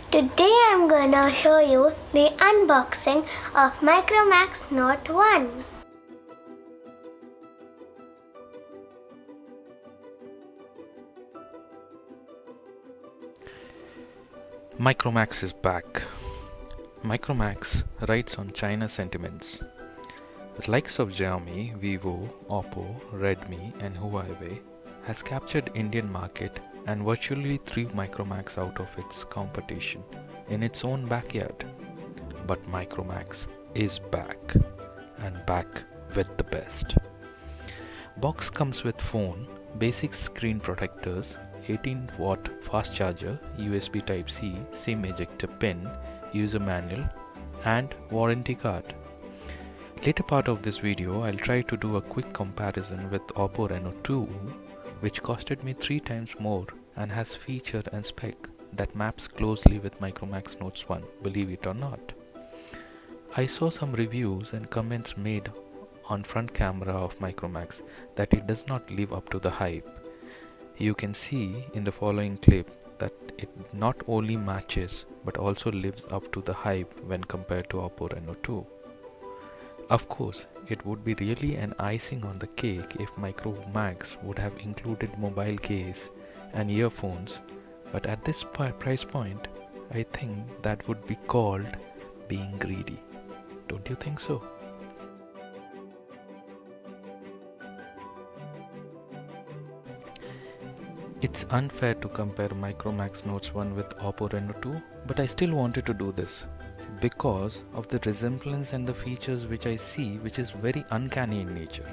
Today I'm gonna show you the unboxing of Micromax Note 1. Micromax is back. Micromax rides on China sentiments. The likes of Xiaomi, Vivo, Oppo, Redmi and Huawei has captured Indian market and virtually threw Micromax out of its competition in its own backyard. But Micromax is back and back with the best. Box comes with phone, basic screen protectors, 18-watt fast charger, USB Type-C, SIM ejector pin, user manual and warranty card. Later part of this video, I'll try to do a quick comparison with Oppo Reno 2, which costed me 3 times more and has feature and spec that maps closely with Micromax Note 1, believe it or not. I saw some reviews and comments made on front camera of Micromax that it does not live up to the hype. You can see in the following clip that it not only matches but also lives up to the hype when compared to Oppo Reno 2. Of course, it would be really an icing on the cake if Micromax would have included mobile case and earphones, but at this price point, I think that would be called being greedy. Don't you think so? It's unfair to compare Micromax Note 1 with Oppo Reno 2, but I still wanted to do this because of the resemblance and the features which I see, which is very uncanny in nature.